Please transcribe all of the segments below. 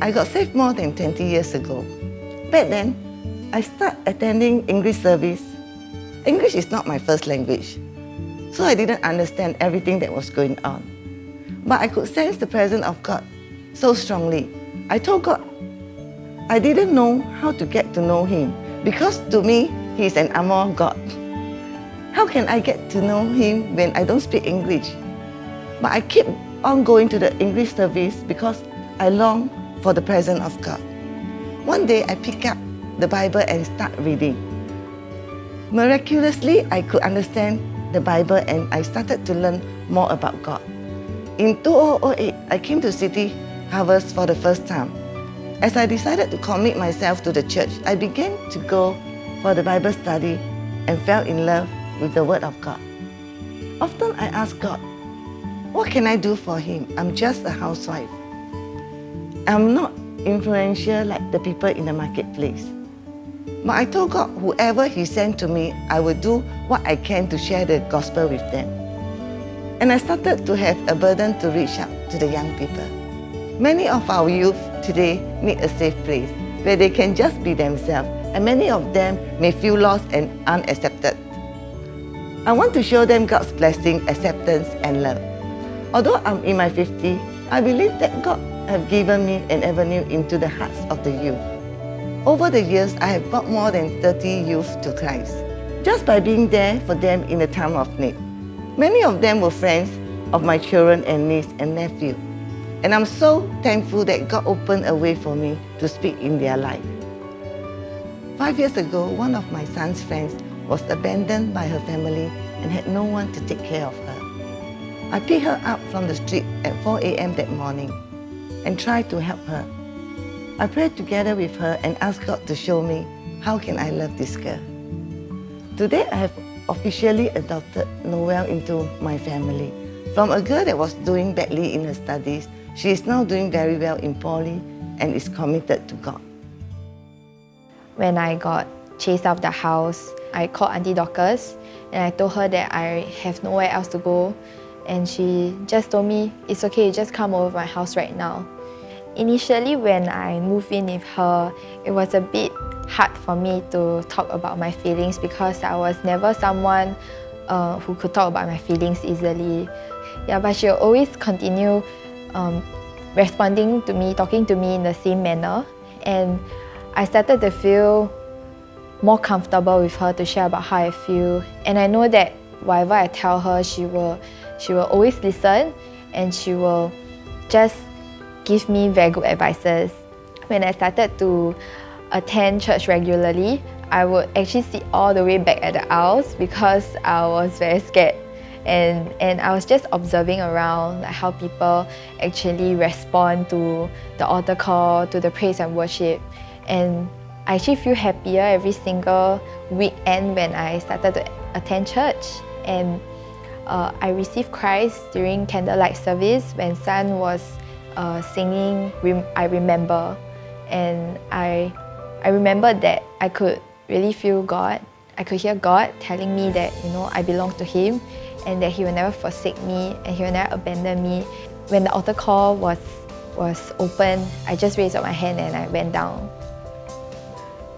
I got saved more than 20 years ago. Back then, I started attending English service. English is not my first language, so I didn't understand everything that was going on. But I could sense the presence of God so strongly. I told God I didn't know how to get to know Him, because to me, He is an Amor God. How can I get to know Him when I don't speak English? But I keep on going to the English service because I long for the presence of God. One day I picked up the Bible and start reading. Miraculously, I could understand the Bible and I started to learn more about God. In 2008, I came to City Harvest for the first time. As I decided to commit myself to the church, I began to go for the Bible study and fell in love with the Word of God. Often I ask God, what can I do for Him? I'm just a housewife. I'm not influential like the people in the marketplace. But I told God, whoever He sent to me, I will do what I can to share the gospel with them. And I started to have a burden to reach out to the young people. Many of our youth today need a safe place where they can just be themselves, and many of them may feel lost and unaccepted. I want to show them God's blessing, acceptance, and love. Although I'm in my 50s, I believe that God has given me an avenue into the hearts of the youth. Over the years, I have brought more than 30 youth to Christ, just by being there for them in a time of need. Many of them were friends of my children and niece and nephew. And I'm so thankful that God opened a way for me to speak in their life. 5 years ago, one of my son's friends was abandoned by her family and had no one to take care of her. I picked her up from the street at 4 a.m. that morning and tried to help her. I prayed together with her and asked God to show me how can I love this girl. Today, I have officially adopted Noelle into my family. From a girl that was doing badly in her studies, she is now doing very well in poly and is committed to God. When I got chased out of the house, I called Auntie Dorcas and I told her that I have nowhere else to go. And she just told me, it's okay, just come over my house right now. Initially, when I moved in with her, it was a bit hard for me to talk about my feelings because I was never someone who could talk about my feelings easily. Yeah, but she'll always continue responding to me, talking to me in the same manner. And I started to feel more comfortable with her to share about how I feel. And I know that whatever I tell her, she will always listen and she will just give me very good advices. When I started to attend church regularly, I would actually sit all the way back at the aisles because I was very scared. And I was just observing around like how people actually respond to the altar call, to the praise and worship. And I actually feel happier every single weekend when I started to attend church. And I received Christ during candlelight service when Son was singing I Remember. And I remembered that I could really feel God. I could hear God telling me that, I belong to Him and that He will never forsake me and He will never abandon me. When the altar call was open, I just raised up my hand and I went down.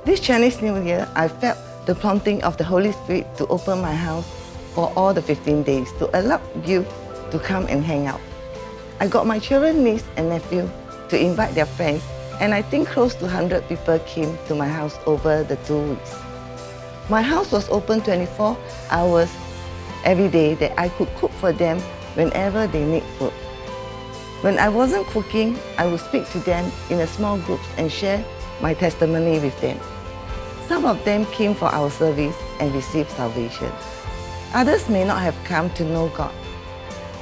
This Chinese New Year, I felt the prompting of the Holy Spirit to open my house for all the 15 days to allow youth to come and hang out. I got my children, niece and nephew to invite their friends, and I think close to 100 people came to my house over the 2 weeks. My house was open 24 hours every day that I could cook for them whenever they need food. When I wasn't cooking, I would speak to them in a small groups and share my testimony with them. Some of them came for our service and received salvation. Others may not have come to know God,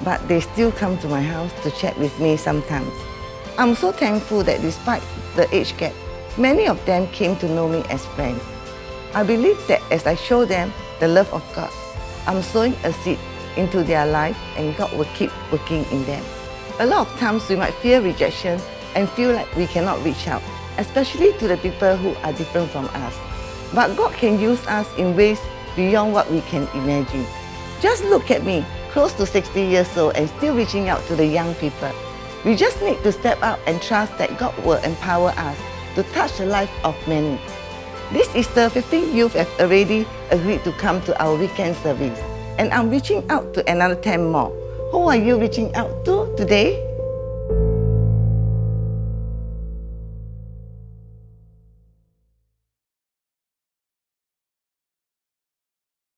but they still come to my house to chat with me sometimes. I'm so thankful that despite the age gap, many of them came to know me as friends. I believe that as I show them the love of God, I'm sowing a seed into their life and God will keep working in them. A lot of times we might fear rejection and feel like we cannot reach out, especially to the people who are different from us. But God can use us in ways beyond what we can imagine. Just look at me, close to 60 years old and still reaching out to the young people. We just need to step out and trust that God will empower us to touch the life of many. This Easter, 15 youth have already agreed to come to our weekend service. And I'm reaching out to another 10 more. Who are you reaching out to today?